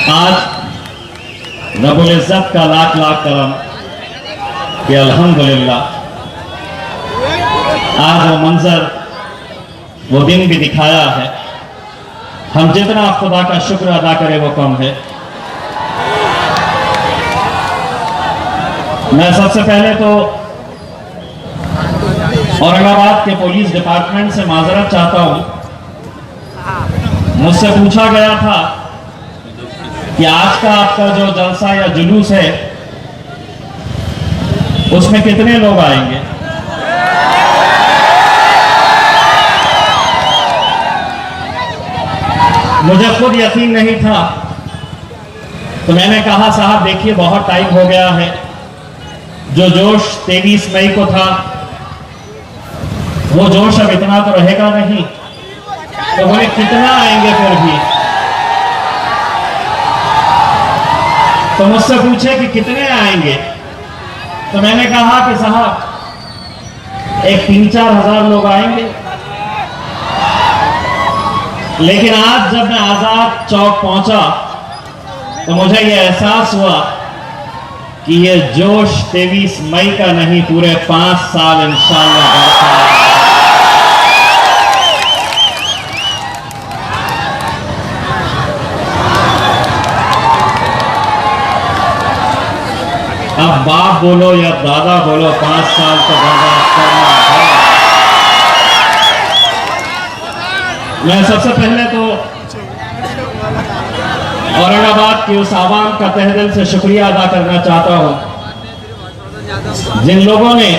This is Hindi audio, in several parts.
आज रब्बुल इज़्ज़त का लाख लाख करम कि अल्हम्दुलिल्लाह आज वो मंजर वो दिन भी दिखाया है। हम जितना खुदा का शुक्र अदा करें वो कम है। मैं सबसे पहले तो औरंगाबाद के पुलिस डिपार्टमेंट से माजरत चाहता हूं। मुझसे पूछा गया था कि आज का आपका जो जलसा या जुलूस है उसमें कितने लोग आएंगे। मुझे खुद यकीन नहीं था, तो मैंने कहा साहब देखिए बहुत टाइम हो गया है, जो जोश 23 मई को था वो जोश अब इतना तो रहेगा नहीं। तो बोले कितना आएंगे फिर भी। तो मुझसे पूछे कि कितने आएंगे, तो मैंने कहा कि साहब एक 3-4 हजार लोग आएंगे। लेकिन आज जब मैं आजाद चौक पहुंचा तो मुझे यह एहसास हुआ कि ये जोश 23 मई का नहीं, पूरे 5 साल इंशाअल्लाह बढ़ता है। अब बाप बोलो या दादा बोलो, 5 साल तो बर्दाश्त करना है। मैं सबसे पहले तो औरंगाबाद की उस आवाम का तहे दिल से शुक्रिया अदा करना चाहता हूं जिन लोगों ने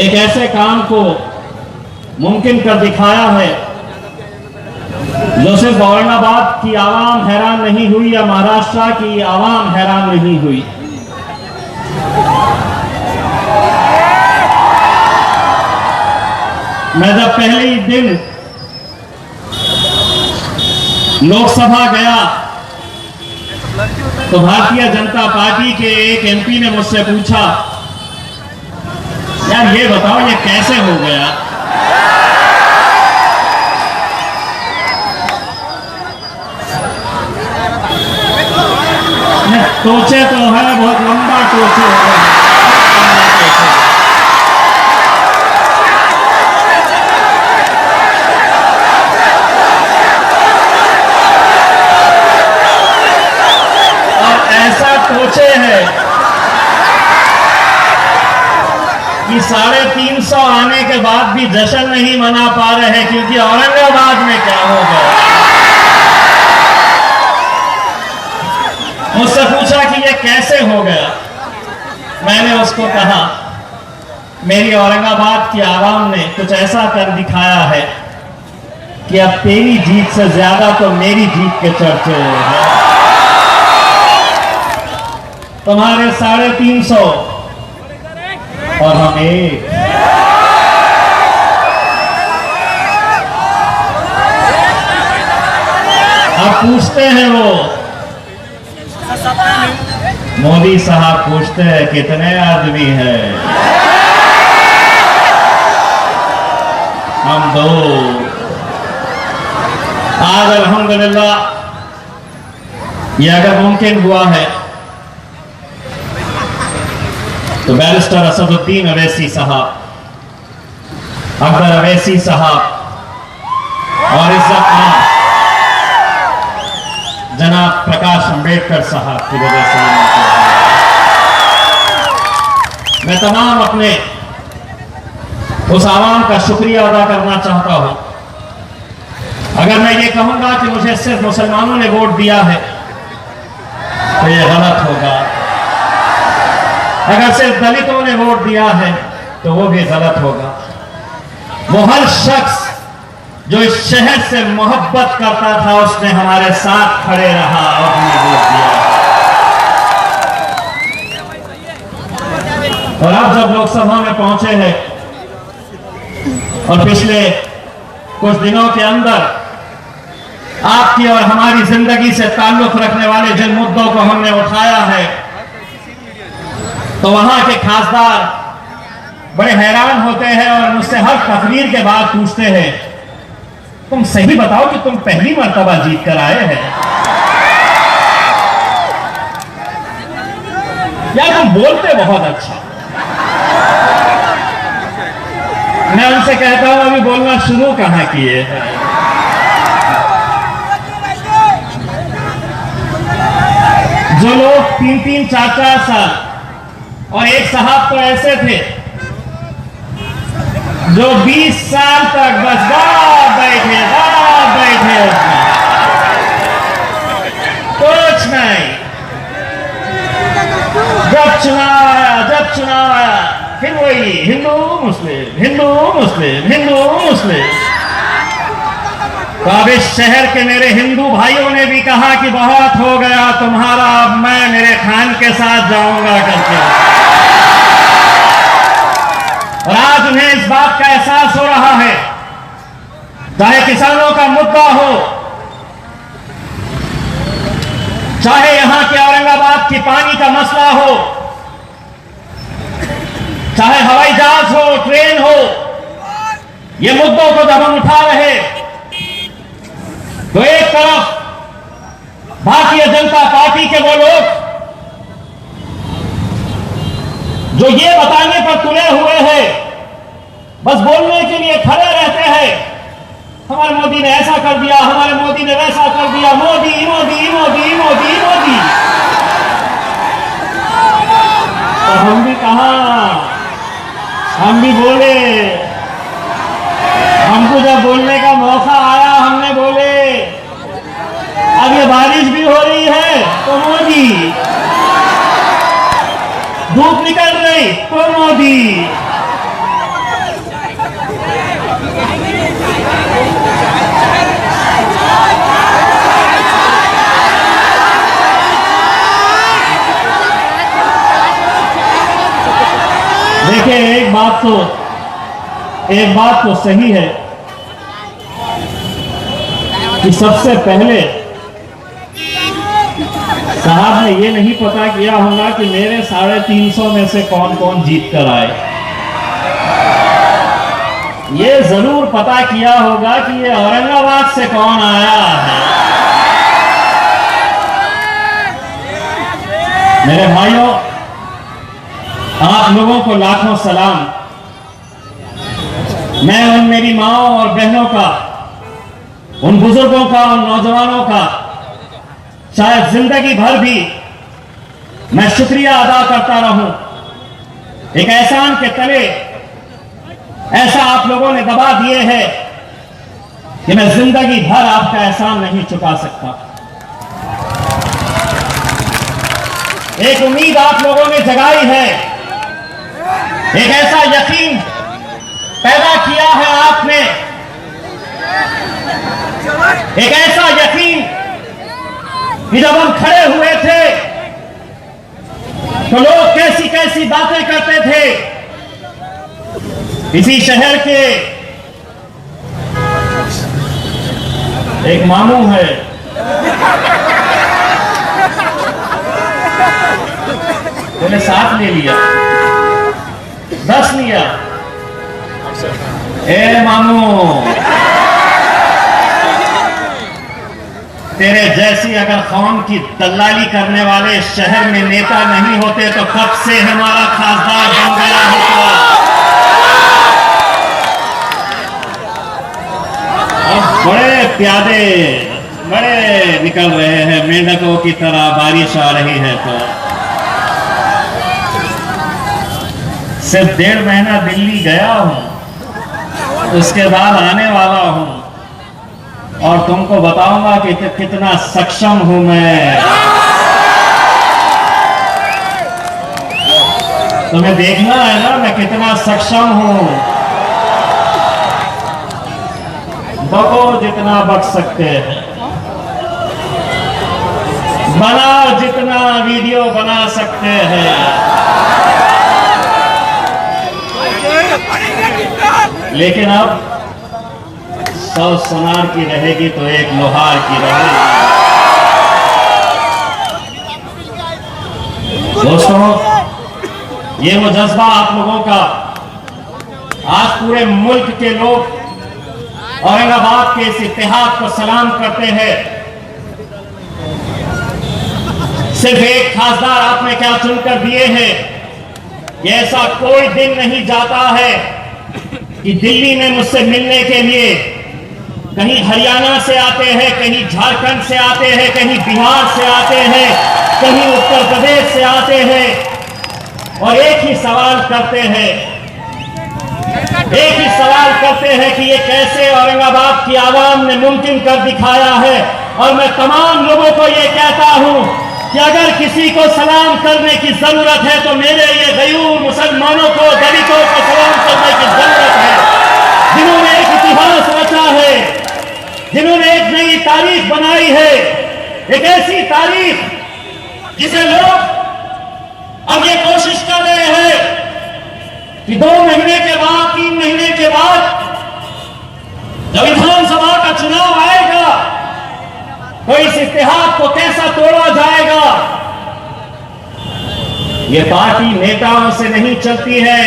एक ऐसे काम को मुमकिन कर दिखाया है जो सिर्फ औरंगाबाद की आवाम हैरान नहीं हुई या महाराष्ट्र की आवाम हैरान नहीं हुई। मैं जब पहले ही दिन लोकसभा गया तो भारतीय जनता पार्टी के एक एमपी ने मुझसे पूछा, यार ये बताओ ये कैसे हो गया। टोचे तो है, बहुत लंबा टोचे है। टोचे है कि 350 आने के बाद भी जश्न नहीं मना पा रहे, क्योंकि औरंगाबाद में क्या हो गया। मुझसे पूछा कि ये कैसे हो गया। मैंने उसको कहा मेरी औरंगाबाद की आवाम ने कुछ ऐसा कर दिखाया है कि अब तेरी जीत से ज्यादा तो मेरी जीत के चर्चे हैं। तुम्हारे 350 और हम एक। अब पूछते हैं वो मोदी साहब पूछते हैं कितने आदमी हैं। हम 2। आज अल्हम्दुलिल्लाह ये अगर मुमकिन हुआ है तो बैरिस्टर असदुद्दीन अवैसी साहब, अकबर अवैसी साहब और इज्जत खान जनाब प्रकाश अंबेडकर साहब की वजह से मैं तमाम अपने उस आवाम का शुक्रिया अदा करना चाहता हूं। अगर मैं ये कहूंगा कि मुझे सिर्फ मुसलमानों ने वोट दिया है तो ये गलत होगा। अगर सिर्फ दलितों ने वोट दिया है तो वो भी गलत होगा। वो हर शख्स जो इस शहर से मोहब्बत करता था उसने हमारे साथ खड़े रहा और हमें वोट दिया। और अब जब लोकसभा में पहुंचे हैं और पिछले कुछ दिनों के अंदर आपकी और हमारी जिंदगी से ताल्लुक रखने वाले जिन मुद्दों को हमने उठाया है, तो वहां के खासदार बड़े हैरान होते हैं और मुझसे हर तकरीर के बाद पूछते हैं, तुम सही बताओ कि तुम पहली मर्तबा जीत कर आए हैं। यार तुम बोलते बहुत अच्छा। मैं उनसे कहता हूं अभी बोलना शुरू कहां किए हैं। जो लोग 3-3, 4-4 साल, और एक साहब तो ऐसे थे जो 20 साल तक बस बैठे कुछ नहीं। जब चुनाव आया फिर वही हिंदू मुस्लिम हिंदू मुस्लिम हिंदू मुस्लिम। तो अब इस शहर के मेरे हिंदू भाइयों ने भी कहा कि बहुत हो गया तुम्हारा, अब मैं मेरे खान के साथ जाऊंगा करके। और आज उन्हें इस बात का एहसास हो रहा है, चाहे किसानों का मुद्दा हो, चाहे यहां के औरंगाबाद की पानी का मसला हो, चाहे हवाई जहाज हो, ट्रेन हो, ये मुद्दों को जब हम उठा रहे तो एक तरफ भारतीय जनता पार्टी के वो लोग जो ये बताने पर तुले हुए हैं, बस बोलने के लिए खड़े रहते हैं, हमारे मोदी ने ऐसा कर दिया, हमारे मोदी ने वैसा कर दिया, मोदी मोदी मोदी मोदी मोदी। तो हम भी कहा, हम भी बोले, हमको जब बोलने का मौका आया हमने बोले। अब ये बारिश भी हो रही है तो मोदी, धूप निकल रही तो मोदी। देखिए एक बात तो सही है कि सबसे पहले साहब ने ये नहीं पता किया होगा कि मेरे 350 में से कौन कौन जीत कर आए। ये जरूर पता किया होगा कि ये औरंगाबाद से कौन आया है। मेरे भाइयों, आप लोगों को लाखों सलाम। मैं उन मेरी माओं और बहनों का, उन बुजुर्गों का, उन नौजवानों का शायद जिंदगी भर भी मैं शुक्रिया अदा करता रहूं। एक एहसान के तले ऐसा आप लोगों ने दबा दिए हैं कि मैं जिंदगी भर आपका एहसान नहीं चुका सकता। एक उम्मीद आप लोगों ने जगाई है, एक ऐसा यकीन पैदा किया है आपने, एक ऐसा यकीन कि जब हम खड़े हुए थे तो लोग कैसी कैसी बातें करते थे। इसी शहर के एक मामू है, उन्हें 7 ले लिया, 10 लिया। ए मामू, तेरे जैसी अगर कौम की दलाली करने वाले शहर में नेता नहीं होते तो कब से हमारा खासदार बन गया होता। अब बड़े प्यादे बड़े निकल रहे हैं मेंढकों की तरह, बारिश आ रही है तो। सिर्फ 1.5 महीना दिल्ली गया हूं, उसके बाद आने वाला हूं और तुमको बताऊंगा कि कितना सक्षम हूं मैं। तुम्हें देखना है ना मैं कितना सक्षम हूं। बको जितना बक सकते हैं, बनाओ जितना वीडियो बना सकते हैं, लेकिन अब 100 सोनार की रहेगी तो 1 लोहार की रहेगी। दोस्तों, ये वो जज्बा आप लोगों का, आज पूरे मुल्क के लोग औरंगाबाद के इस इत्तेहाद को सलाम करते हैं। सिर्फ एक खासदार आपने क्या चुनकर दिए हैं कि ऐसा कोई दिन नहीं जाता है कि दिल्ली में मुझसे मिलने के लिए कहीं हरियाणा से आते हैं, कहीं झारखंड से आते हैं, कहीं बिहार से आते हैं, कहीं उत्तर प्रदेश से आते हैं और एक ही सवाल करते हैं कि ये कैसे औरंगाबाद की आवाम ने मुमकिन कर दिखाया है। और मैं तमाम लोगों को ये कहता हूं कि अगर किसी को सलाम करने की जरूरत है तो मेरे ये गयूर मुसलमानों को, दलितों को सलाम करने की जरूरत है, जिन्होंने एक इतिहास रचा है, जिन्होंने एक नई तारीख बनाई है, एक ऐसी तारीख जिसे लोग अब ये कोशिश कर रहे हैं कि 2 महीने के बाद, 3 महीने के बाद जब विधानसभा का चुनाव आएगा तो इस इतिहास को कैसा तोड़ा जाएगा। ये पार्टी नेताओं से नहीं चलती है।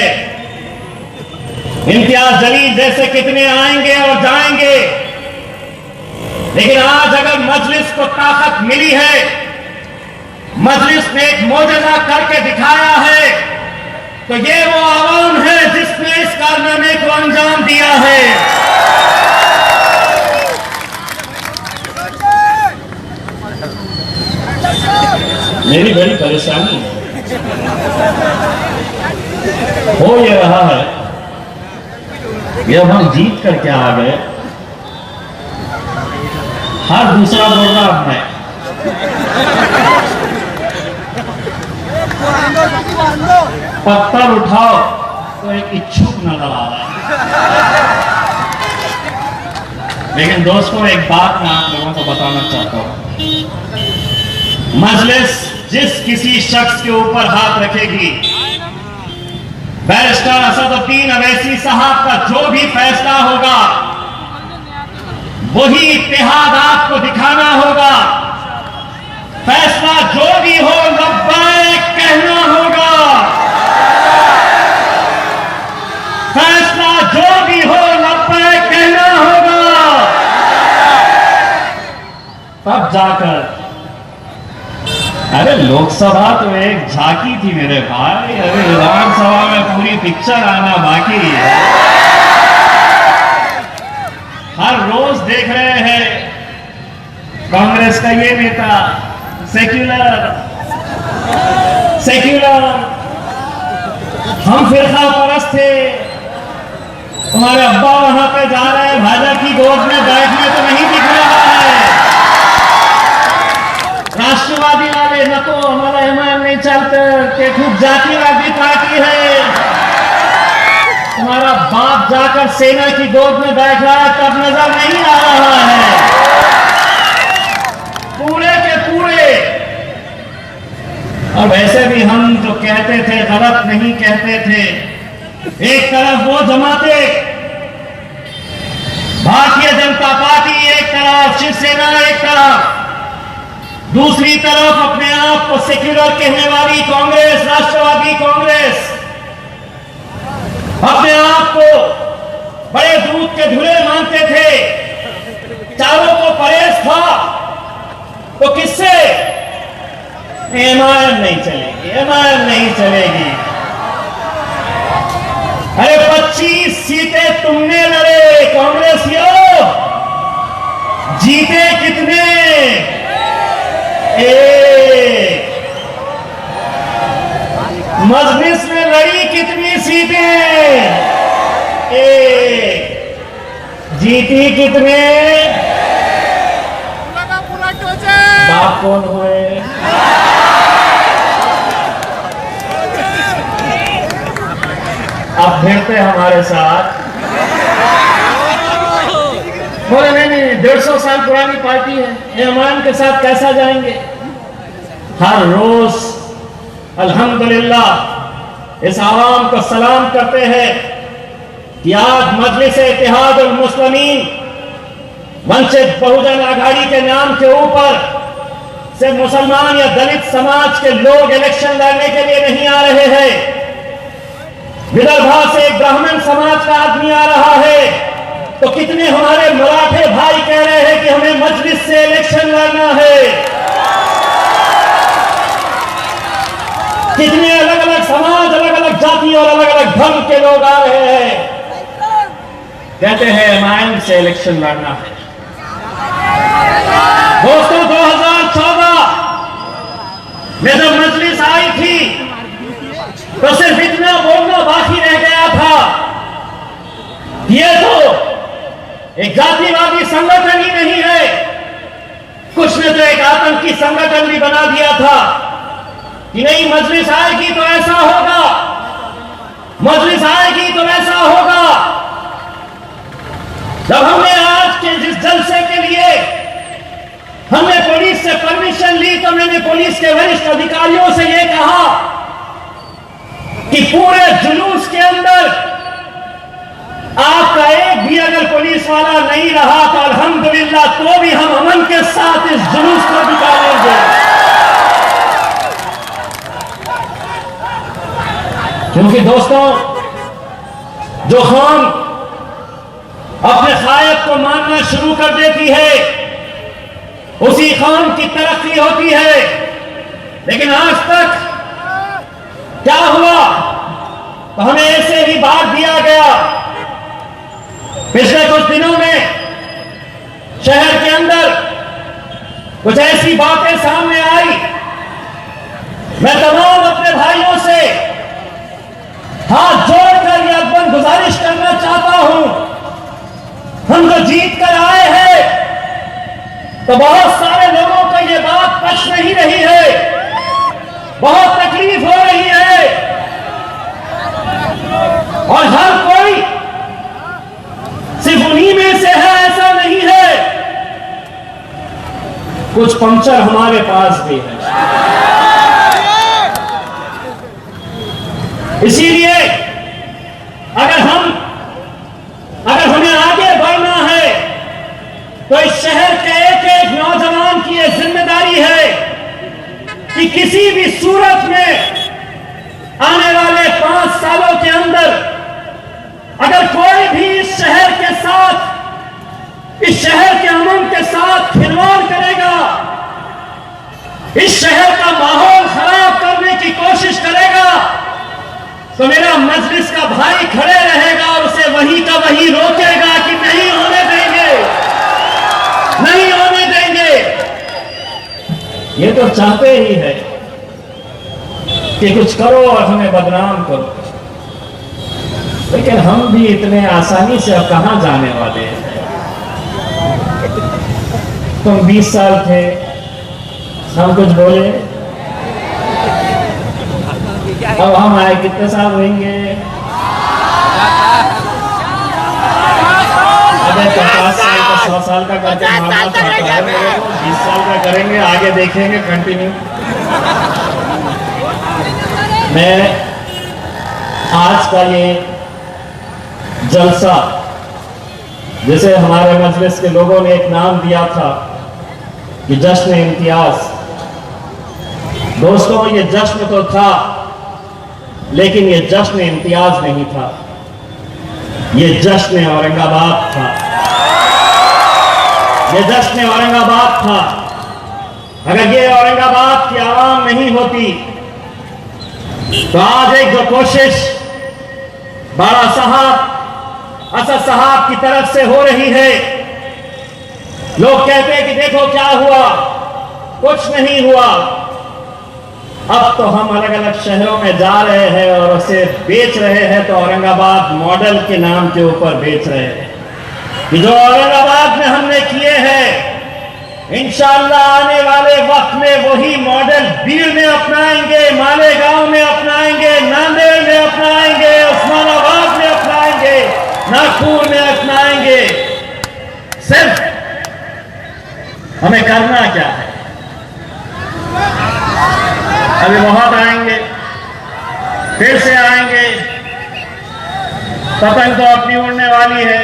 इम्तियाज जलील जैसे कितने आएंगे और जाएंगे, लेकिन आज अगर मजलिस को ताकत मिली है, मजलिस ने एक मोजज़ा करके दिखाया है, तो ये वो आवाम है जिसने इस कारनामे को अंजाम दिया है। मेरी बड़ी परेशानी हो ये रहा है कि अब हम जीत कर क्या आ गए, हर दूसरा बोल रहा अब मैं। पत्थर उठाओ तो एक इच्छुक नजर आ रहा है। लेकिन दोस्तों, एक बात मैं आप लोगों को बताना चाहता हूं, मजलिस जिस किसी शख्स के ऊपर हाथ रखेगी, बैरिस्टर असदुद्दीन अवैसी साहब का जो भी फैसला होगा वही इत्तेहाद आपको दिखाना होगा। फैसला जो भी हो लब्बैक कहना होगा। फैसला जो भी हो लब्बैक कहना होगा। तब जाकर, अरे लोकसभा तो एक झांकी थी मेरे भाई, अरे विधानसभा में पूरी पिक्चर आना बाकी है। हर रोज देख रहे हैं कांग्रेस का ये नेता सेक्युलर, हम फिरका परस्त थे, तुम्हारे अब्बा वहां पे जा रहे हैं, भाजपा की गोद में बैठने तो नहीं दिख रहा है। राष्ट्रवादी वाले न तो हमारा ईमान नहीं चलते कि खूब जातिवादी पार्टी है, तुम्हारा बाप जाकर सेना की गोद में बैठ रहा है तब नजर नहीं आ रहा है। पूरे के पूरे। और वैसे भी हम जो कहते थे गलत नहीं कहते थे। एक तरफ वो जमाते, भारतीय जनता पार्टी एक तरफ, शिवसेना एक तरफ, दूसरी तरफ अपने आप को सेक्युलर कहने वाली कांग्रेस, राष्ट्रवादी कांग्रेस, अपने आप को बड़े दूध के धुले मानते थे, चारों को परहेज था, तो किससे एमआईएम नहीं चलेगी, एमआईएम नहीं चलेगी। अरे 25 सीटें तुमने लड़े कांग्रेसियों, जीते कितने? एक। मजलिस में लड़ी कितनी सीटें? एक। जीती कितने? बाप कौन हुए? अब भिड़ते हमारे साथ, बोले नहीं 150 साल पुरानी पार्टी है, ईमान के साथ कैसा जाएंगे। हर रोज अल्हम्दुलिल्लाह इस आवाम को सलाम करते हैं कि आज मजलिस इत्तेहादुल मुस्लिमीन वंचित बहुजन आघाड़ी के नाम के ऊपर से मुसलमान या दलित समाज के लोग इलेक्शन लड़ने के लिए नहीं आ रहे हैं। विदर्भा से एक ब्राह्मण समाज का आदमी आ रहा है, तो कितने हमारे मराठे भाई कह रहे हैं कि हमें मजलिस से इलेक्शन लड़ना है। लगभग के लोग आ रहे हैं, कहते हैं एमआईएम से इलेक्शन लड़ना है। दोस्तों 2014 में जब मजलिस आई थी तो सिर्फ इतना बोलना बाकी रह गया था, ये तो एक जातिवादी संगठन ही नहीं है, कुछ ने तो एक आतंकी संगठन भी बना दिया था कि नहीं मजलिस आएगी तो ऐसा होगा, मजलिस आएगी तो ऐसा होगा। जब हमने आज के जिस जलसे के लिए हमने पुलिस से परमिशन ली तो मैंने पुलिस के वरिष्ठ अधिकारियों से यह कहा कि पूरे जुलूस के अंदर आपका एक भी अगर पुलिस वाला नहीं रहा तो अल्हम्दुलिल्लाह, तो भी हम अमन के साथ इस जुलूस को निकालेंगे। क्योंकि दोस्तों, जो कौम अपने खायब को मानना शुरू कर देती है उसी कौम की तरक्की होती है। लेकिन आज तक क्या हुआ, तो हमें ऐसे ही बात दिया गया। पिछले कुछ दिनों में शहर के अंदर कुछ ऐसी बातें सामने आई। मैं तमाम अपने भाइयों से हाथ जोड़कर यह गुजारिश करना चाहता हूं, हम जो जीत कर आए हैं तो बहुत सारे लोगों को यह बात पच नहीं रही है, बहुत तकलीफ हो रही है और हर कोई सिर्फ उन्हीं में से है ऐसा नहीं है, कुछ पंक्चर हमारे पास भी है। इसीलिए अगर हमें आगे बढ़ना है तो इस शहर के एक एक नौजवान की यह जिम्मेदारी है कि किसी भी सूरत में आने वाले 5 सालों के अंदर अगर कोई भी इस शहर के साथ, इस शहर के अमन के साथ खिलवाड़ करेगा, इस शहर का माहौल खराब करने की कोशिश करेगा, तो मेरा मजलिस का भाई खड़े रहेगा और उसे वही का वही रोकेगा कि नहीं होने देंगे, नहीं होने देंगे। ये तो चाहते ही है कि कुछ करो और हमें बदनाम करो, लेकिन हम भी इतने आसानी से अब कहां जाने वाले हैं। तुम 20 साल थे, हम कुछ बोले, अब हम आए कितने साल रहेंगे? अबे 50 साल का 100 साल का करके मारना चाहता है मेरे को, 20 साल का करेंगे, आगे देखेंगे कंटिन्यू। मैं आज का ये जलसा, जिसे हमारे मजलिस के लोगों ने एक नाम दिया था कि जश्न इम्तियाज, दोस्तों ये जश्न तो था लेकिन ये जश्न इम्तियाज नहीं था, ये जश्न औरंगाबाद था, ये जश्न औरंगाबाद था। अगर ये औरंगाबाद की आवाम नहीं होती तो आज एक जो कोशिश बाड़ा साहब, असद साहब की तरफ से हो रही है, लोग कहते हैं कि देखो क्या हुआ, कुछ नहीं हुआ। अब तो हम अलग अलग शहरों में जा रहे हैं और उसे बेच रहे हैं, तो औरंगाबाद मॉडल के नाम के ऊपर बेच रहे हैं कि जो औरंगाबाद में हमने किए हैं इंशाअल्लाह आने वाले वक्त में वही मॉडल बीड़ में अपनाएंगे, मालेगांव में अपनाएंगे, नांदेड़ में अपनाएंगे, उस्मानाबाद में अपनाएंगे, नागपुर में अपनाएंगे। सिर्फ हमें करना क्या है, अभी बहुत आएंगे, फिर से आएंगे, पतंग तो अपनी उड़ने वाली है।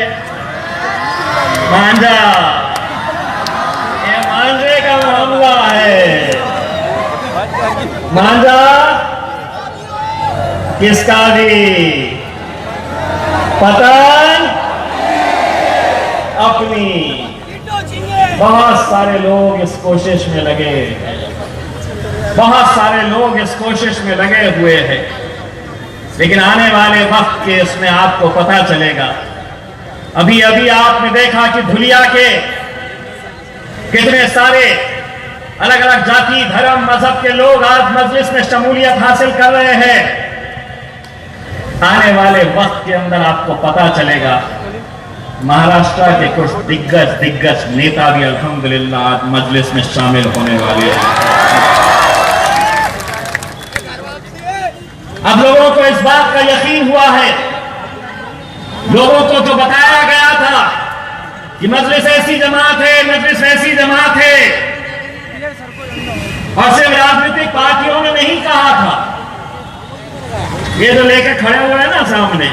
मांझा, ये मांझे का मामला है। मांझा किसका भी, पतंग अपनी। बहुत सारे लोग इस कोशिश में लगे, बहुत सारे लोग इस कोशिश में लगे हुए हैं। लेकिन आने वाले वक्त के उसमें आपको पता चलेगा। अभी अभी आपने देखा कि धुलिया के कितने सारे अलग अलग जाति, धर्म, मजहब के लोग आज मजलिस में शमूलियत हासिल कर रहे हैं। आने वाले वक्त के अंदर आपको पता चलेगा महाराष्ट्र के कुछ दिग्गज नेता भी अल्हम्दुलिल्लाह आज मजलिस में शामिल होने वाले हैं। अब लोगों को इस बात का यकीन हुआ है, लोगों को जो बताया गया था कि मजलिस ऐसी जमात है, मजलिस ऐसी जमात है, और सिर्फ राजनीतिक पार्टियों ने नहीं कहा था, ये जो लेकर खड़े हुए हैं ना सामने,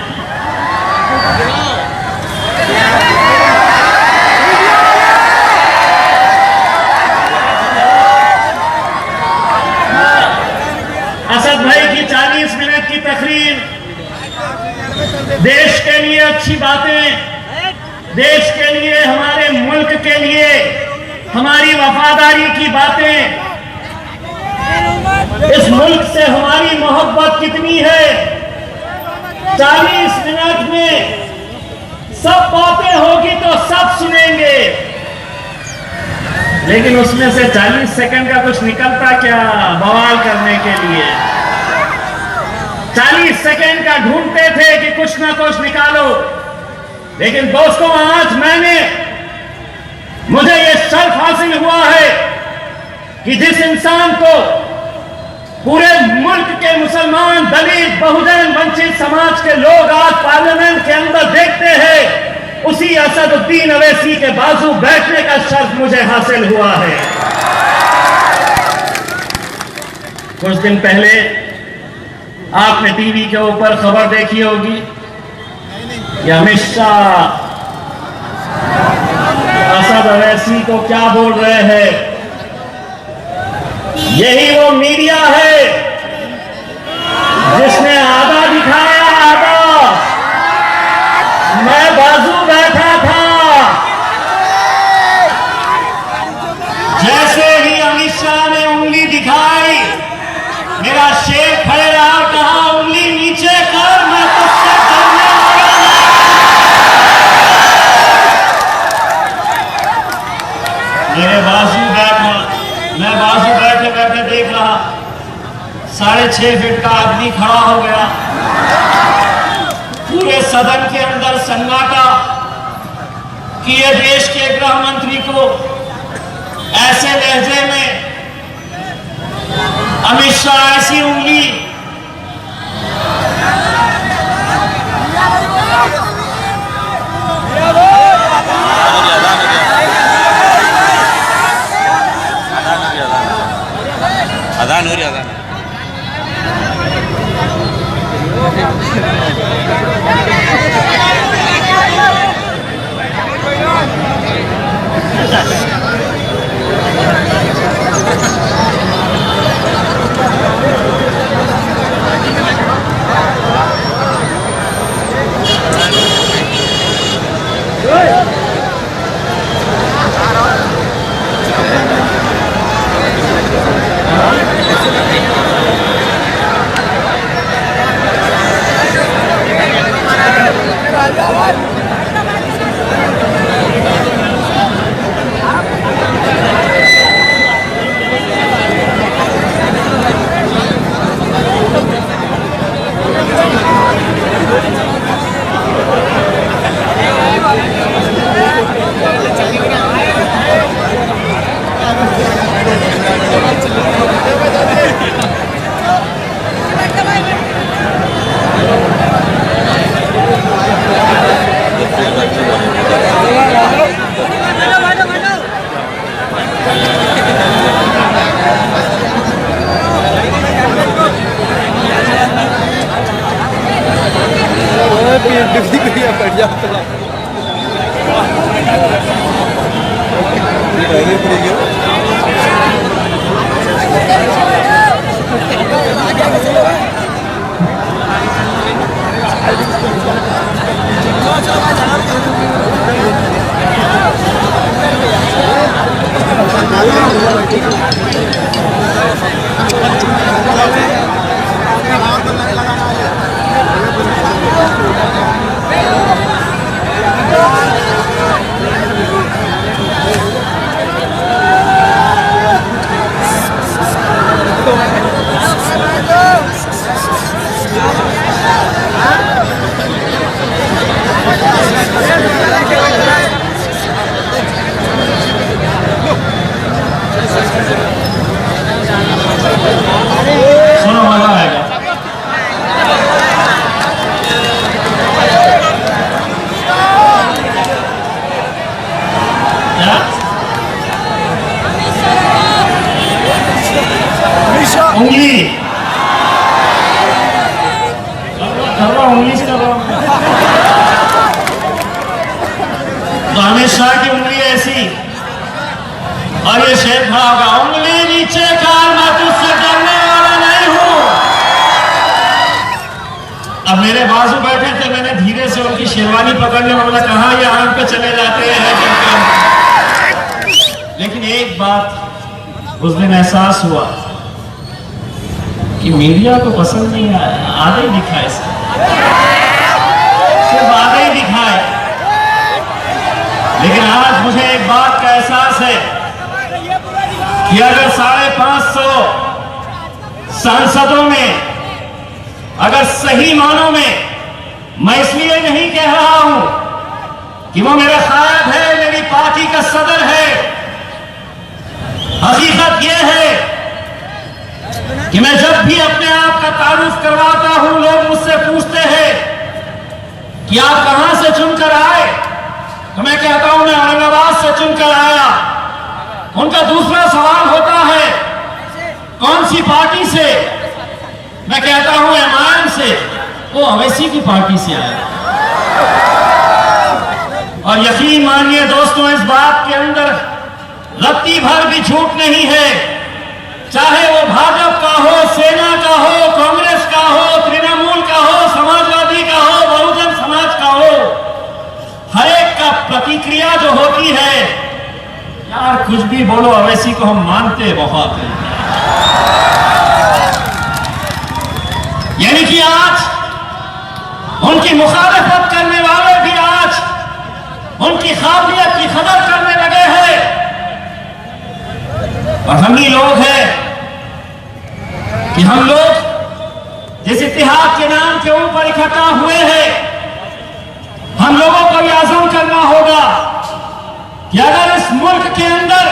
असद भाई की 40 मिनट की तकरीर, देश के लिए अच्छी बातें, देश के लिए, हमारे मुल्क के लिए हमारी वफादारी की बातें, इस मुल्क से हमारी मोहब्बत कितनी है। 40 मिनट में सब बातें होगी तो सब सुनेंगे, लेकिन उसमें से 40 सेकंड का कुछ निकलता क्या बवाल करने के लिए। 40 सेकंड का ढूंढते थे कि कुछ ना कुछ निकालो, लेकिन दोस्तों आज मुझे यह शर्फ हासिल हुआ है कि जिस इंसान को पूरे मुल्क के मुसलमान, दलित, बहुजन, वंचित समाज के लोग आज पार्लियामेंट के अंदर देखते हैं, उसी असदुद्दीन अवैसी के बाजू बैठने का शर्फ मुझे हासिल हुआ है। कुछ दिन पहले आपने टीवी के ऊपर खबर देखी होगी कि अमित शाह असद अवैसी को क्या बोल रहे हैं। यही वो मीडिया है जिसने आधा दिखाया, आधा। मैं बाजू बैठा था, जैसे ही अमित शाह ने उंगली दिखाई, मेरा शेर खड़े रहा, कहा उंगली नीचे कर, मैं तुझसे डरने वाला नहीं। मेरे बाजू बैठा, मैं बाजू बैठे बैठे देख रहा, 6.5 फीट का आदमी खड़ा हो गया, पूरे सदन के अंदर सन्नाटा कि ये देश के गृह मंत्री को ऐसे लहजे में अमित शाह ऐसी उंगली। अदान हो रही अदान। उंगली कर रहा उंगली से कर रहा हूं। तो हमेशा की उंगली ऐसी और ये शेर खड़ा होगा, उंगली नीचे कर, मैं तुझसे डरने वाला नहीं हूं। अब मेरे बाजू बैठे थे, मैंने धीरे से उनकी शेरवानी पकड़ने वाला कहा, ये आंख पे चले जाते हैं। लेकिन एक बात उस दिन एहसास हुआ कि मीडिया को पसंद नहीं आया, आधे ही दिखाए, सिर्फ आधे ही दिखाए। लेकिन आज मुझे एक बात का एहसास है कि अगर 550 सांसदों में अगर सही मानों में, मैं इसलिए नहीं कह रहा हूं कि वो मेरा खायद है, मेरी पार्टी का सदर है, हकीकत यह है कि मैं जब भी अपने आप का तारुफ करवाता हूं, लोग मुझसे पूछते हैं कि आप कहां से चुनकर आए, तो मैं कहता हूं मैं औरंगाबाद से चुनकर आया। उनका दूसरा सवाल होता है कौन सी पार्टी से, मैं कहता हूं एमआईएम से। वो अवैसी की पार्टी से आया। और यकीन मानिए दोस्तों, इस बात के अंदर रत्ती भर भी झूठ नहीं है। चाहे वो भाजपा का हो, सेना का हो, कांग्रेस का हो, तृणमूल का हो, समाजवादी का हो, बहुजन समाज का हो, हर एक का प्रतिक्रिया जो होती है, यार कुछ भी बोलो, अवैसी को हम मानते बहुत हैं। यानी कि आज उनकी मुखालफत करने वाले भी आज उनकी काबिलियत की कदर करने लगे हैं। और हम ही लोग हैं कि हम लोग जिस इत्तेहाद के नाम के ऊपर इकट्ठा हुए हैं, हम लोगों को यह आज़म करना होगा कि अगर इस मुल्क के अंदर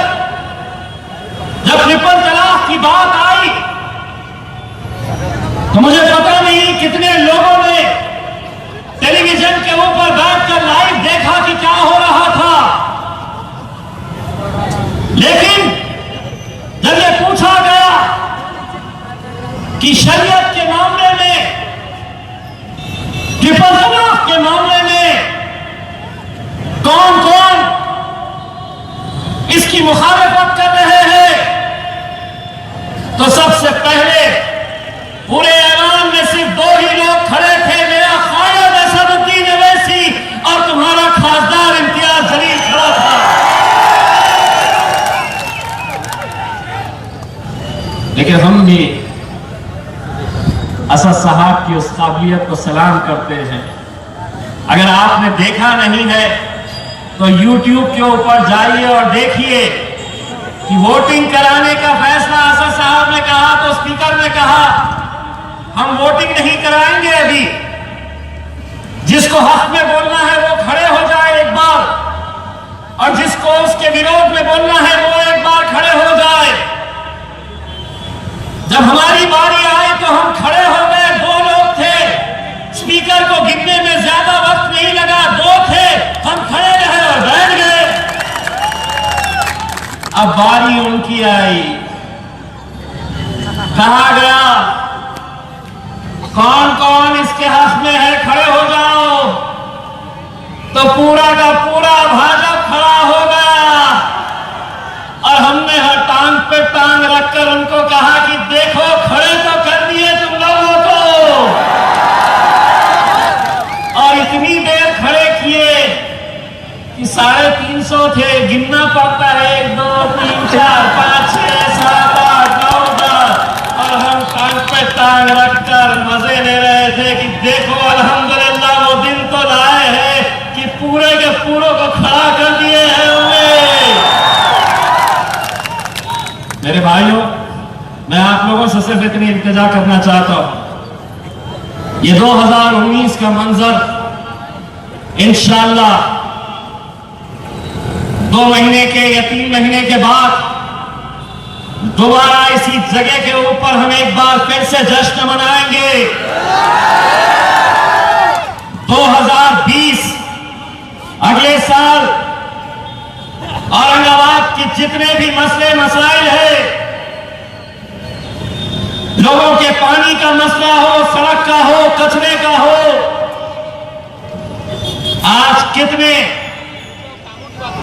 जब ट्रिपल तलाक की बात आई तो मुझे पता नहीं कितने लोगों ने टेलीविजन के ऊपर बैठकर लाइव देखा कि क्या हो रहा था। लेकिन जब यह पूछा गया कि शरीयत के मामले में, ट्रिपल तलाक के मामले में कौन कौन इसकी मुखालफत कर रहे हैं, तो सबसे पहले पूरे ऐलान में सिर्फ 2 ही लोग खड़े थे, मेरा खायद असदुद्दीन अवैसी और तुम्हारा खासदार इम्तियाज जलील खड़ा था। लेकिन हम भी असद साहब की उस काबिलियत को सलाम करते हैं। अगर आपने देखा नहीं है तो YouTube के ऊपर जाइए और देखिए कि वोटिंग कराने का फैसला असद साहब ने कहा तो स्पीकर ने कहा हम वोटिंग नहीं कराएंगे, अभी जिसको हक में बोलना है वो खड़े हो जाए एक बार, और जिसको उसके विरोध में बोलना है वो एक बार खड़े हो जाए। जब हमारी बारी आई तो हम खड़े हो गए, 2 लोग थे, स्पीकर को गिनने में ज्यादा वक्त नहीं लगा, 2 थे, हम खड़े रहे और बैठ गए। अब बारी उनकी आई, कहा गया कौन कौन इसके हक में है, खड़े हो जाओ। तो पूरा का पूरा भाजपा खड़ा हो गया और हमने हर टांग पे टांग रखकर उनको कहा कि देखो खड़े तो कर दिए तुम लोगों को, और इतनी देर खड़े किए कि 350 थे, गिनना पड़ता है 1 2 3 4 5 6 7 8 9 10, और हम टांग पे टांग रखकर मजे ले रहे थे कि देखो अल्हम्दुलिल्लाह वो दिन तो लाए हैं कि पूरे के पूरों को खड़ा कर दिए हैं उन्हें। मेरे भाइयों, मैं आप लोगों से सिर्फ इतनी इल्तिजा करना चाहता हूं, ये 2019 का मंजर इंशाअल्लाह 2 महीने के या 3 महीने के बाद दोबारा इसी जगह के ऊपर हम एक बार फिर से जश्न मनाएंगे। 2020 अगले साल औरंगाबाद के जितने भी मसले मसाइल है लोगों के पानी का मसला हो, सड़क का हो, कचरे का हो। आज कितने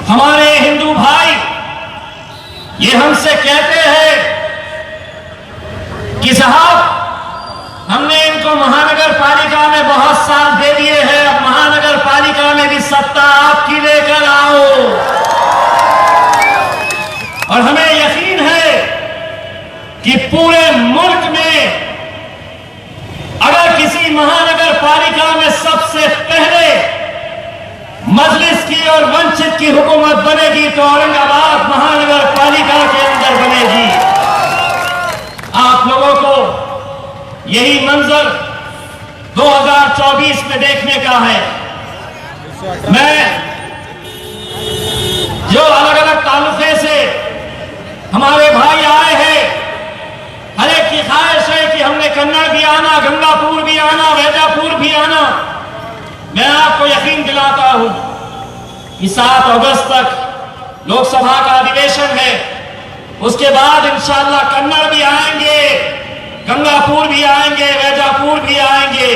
हमारे हिंदू भाई ये हमसे कहते हैं कि साहब हमने इनको महानगर पालिका में बहुत साल दे दिए हैं, अब महानगर पालिका में भी सत्ता आपकी लेकर आओ। और हमें यकीन है कि पूरे मुल्क में अगर किसी महानगर पालिका में सबसे पहले मजलिस की और वंचित की हुकूमत बनेगी तो औरंगाबाद महानगर पालिका के अंदर बनेगी। आप लोगों को यही मंजर 2024 में देखने का है। मैं जो अलग अलग तालुके से हमारे भाई आए हैं, हर एक की ख्वाहिश है कि हमने कन्नड़ भी आना, गंगापुर भी आना, वैजापुर भी आना। मैं आपको यकीन दिलाता हूं कि 7 अगस्त तक लोकसभा का अधिवेशन है, उसके बाद इंशाअल्लाह कन्नड़ भी आएंगे, गंगापुर भी आएंगे, वैजापुर भी आएंगे,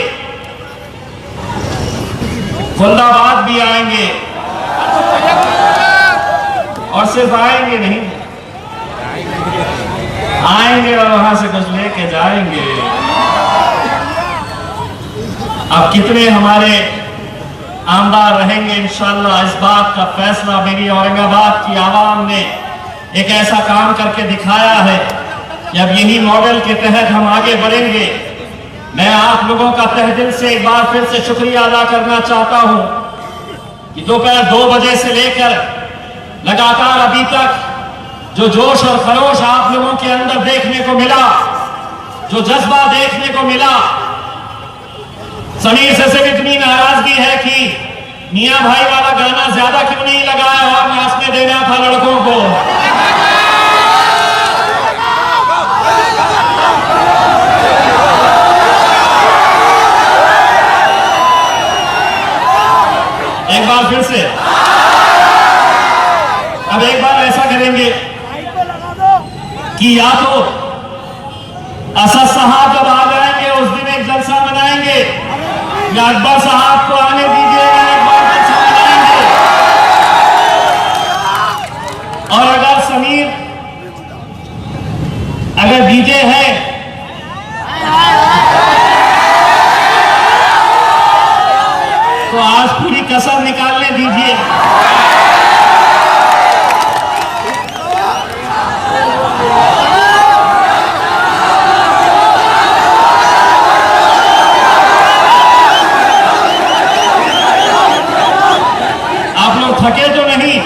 फुलदाबाद भी आएंगे। और सिर्फ आएंगे नहीं, आएंगे और वहां से कुछ लेके जाएंगे। अब कितने हमारे आमदार रहेंगे इंशाअल्लाह, इस बात का फैसला मेरी औरंगाबाद की आवाम ने एक ऐसा काम करके दिखाया है कि अब यही मॉडल के तहत हम आगे बढ़ेंगे। मैं आप लोगों का तहे दिल से एक बार फिर से शुक्रिया अदा करना चाहता हूं कि दोपहर 2 बजे से लेकर लगातार अभी तक जो जोश और खरोश आप लोगों के अंदर देखने को मिला, जो जज्बा देखने को मिला, समीर से सिर्फ इतनी नाराजगी है कि मियां भाई वाला गाना ज्यादा क्यों नहीं लगाया और नाचने देना था लड़कों को। एक बार फिर से, अब एक बार ऐसा करेंगे कि या तो असद साहब जब आ जाएंगे उस दिन एक जलसा मनाएंगे, या अकबर साहब को आने दीजिएगा, एक बार जलसा मनाएंगे। और अगर समीर अगर डीजे है तो आज पूरी कसर निकालने दीजिए। आप लोग थके तो नहीं?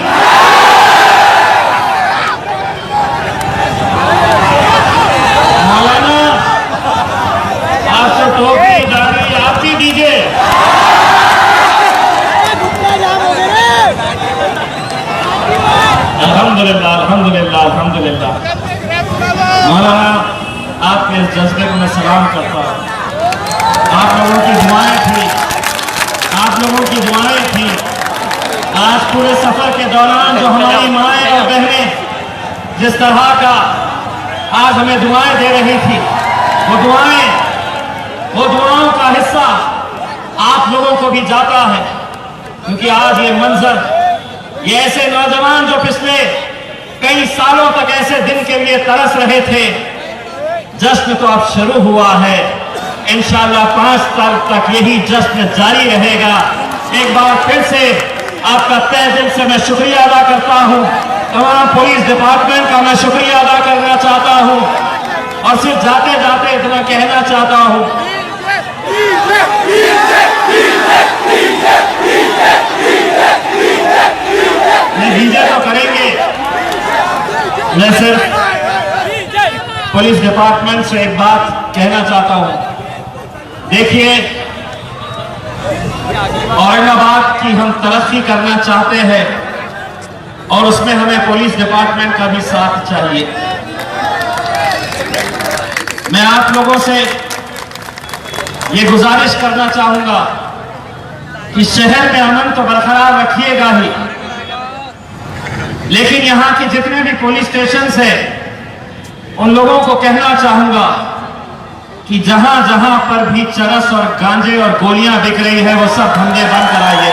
मौलाना आप तो टोपी दाढ़ी आप भी दीजिए। अल्हम्दुलिल्लाह अल्हम्दुलिल्लाह अल्हम्दुलिल्लाह। मौलाना आपके इस जज्बे को मैं सलाम करता हूँ। आप लोगों की दुआएं थी, आप लोगों की दुआएं थी। आज पूरे सफर के दौरान जो हमारी माएँ और बहनें जिस तरह का आज हमें दुआएं दे रही थी, वो दुआओं का हिस्सा आप लोगों को भी जाता है। क्योंकि आज ये मंजर, ये ऐसे नौजवान जो पिछले कई सालों तक ऐसे दिन के लिए तरस रहे थे, जश्न तो अब शुरू हुआ है। इंशाअल्लाह 5 तारीख तक यही जश्न जारी रहेगा। एक बार फिर से आपका तहे दिल से मैं शुक्रिया अदा करता हूं। तमाम पुलिस डिपार्टमेंट का मैं शुक्रिया अदा करना चाहता हूं। और सिर्फ जाते जाते इतना कहना चाहता हूं, नहीं डीजे तो करेंगे, मैं सिर्फ पुलिस डिपार्टमेंट से एक बात कहना चाहता हूं। देखिए, औरंगाबाद की हम तरक्की करना चाहते हैं और उसमें हमें पुलिस डिपार्टमेंट का भी साथ चाहिए। मैं आप लोगों से ये गुजारिश करना चाहूंगा कि शहर में अमन तो बरकरार रखिएगा ही, लेकिन यहां के जितने भी पुलिस स्टेशन हैं उन लोगों को कहना चाहूंगा कि जहां जहां पर भी चरस और गांजे और गोलियां बिक रही है वो सब धंधे बंद कराइए।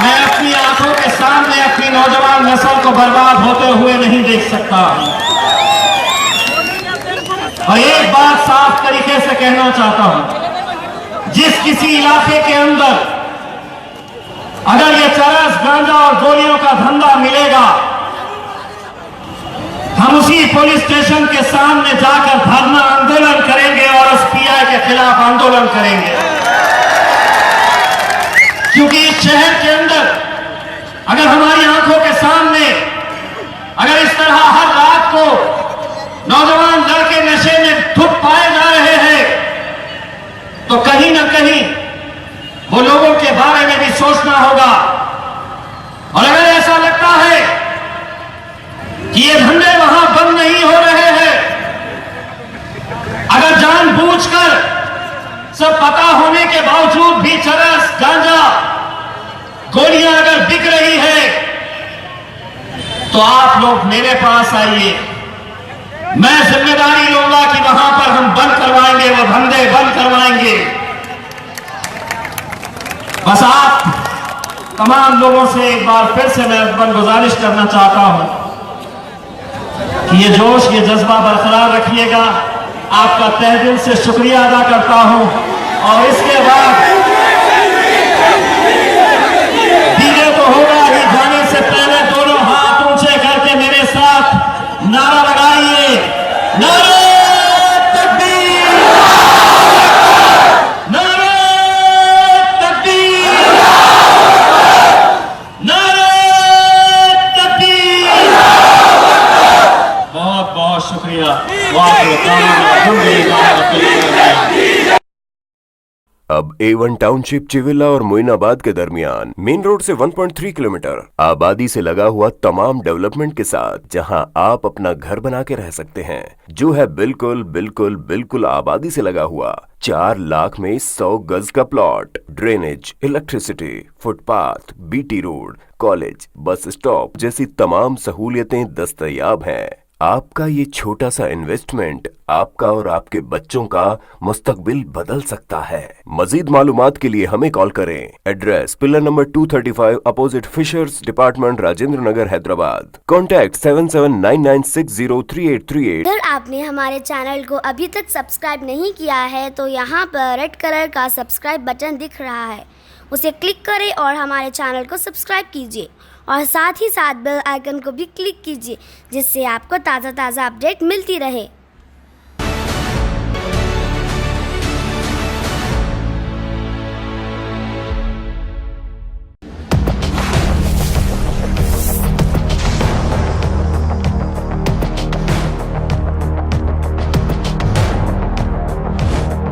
मैं अपनी आंखों के सामने अपनी नौजवान नस्ल को बर्बाद होते हुए नहीं देख सकता। और एक बात साफ तरीके से कहना चाहता हूं, जिस किसी इलाके के अंदर अगर ये चरस गांजा और गोलियों का धंधा मिलेगा, हम उसी पुलिस स्टेशन के सामने जाकर धरना आंदोलन करेंगे और उस पीआई के खिलाफ आंदोलन करेंगे। क्योंकि इस शहर के अंदर अगर हमारी आंखों के सामने अगर इस तरह हर रात को नौजवान लड़के नशे में धुत पाए जा रहे हैं, तो कहीं ना कहीं वो लोगों के बारे में भी सोचना होगा। और अगर ऐसा लगता है कि ये धंधे वहां बंद नहीं हो रहे हैं, अगर जानबूझकर सब पता होने के बावजूद भी चरस गांजा गोलियां अगर बिक रही है, तो आप लोग मेरे पास आइए, मैं जिम्मेदारी लूंगा कि वहां पर हम बंद करवाएंगे, वो धंधे बंद करवाएंगे। बस आप तमाम लोगों से एक बार फिर से मैं गुजारिश करना चाहता हूं कि ये जोश ये जज्बा बरकरार रखिएगा। आपका तहे दिल से शुक्रिया अदा करता हूं। और इसके बाद डीजे तो होगा ही, जाने से पहले दोनों हाथ ऊंचे करके मेरे साथ नारा लगाइए, नारे तकबीर, नारे तकबीर, नारे तकबीर। बहुत बहुत शुक्रिया। अब A1 टाउनशिप चिविला और मोइनाबाद के दरमियान मेन रोड से 1.3 किलोमीटर आबादी से लगा हुआ तमाम डेवलपमेंट के साथ जहां आप अपना घर बना के रह सकते हैं, जो है बिल्कुल बिल्कुल बिल्कुल आबादी से लगा हुआ। 4 लाख में 100 गज का plot, drainage, electricity, footpath, BT road, college, bus stop जैसी तमाम सहूलियतें दस्तयाब हैं। आपका ये छोटा सा इन्वेस्टमेंट आपका और आपके बच्चों का मुस्तकबिल बदल सकता है। मजीद मालूमात के लिए हमें कॉल करें। Address pillar number 235 opposite fishers department, Rajendra Nagar, Hyderabad. Contact 7799603838। अगर आपने हमारे चैनल को अभी तक सब्सक्राइब नहीं किया है तो यहाँ पर रेड कलर का सब्सक्राइब बटन दिख रहा है, उसे क्लिक करें और हमारे चैनल को सब्सक्राइब कीजिए और साथ ही साथ बेल आइकन को भी क्लिक कीजिए, जिससे आपको ताज़ा अपडेट मिलती रहे।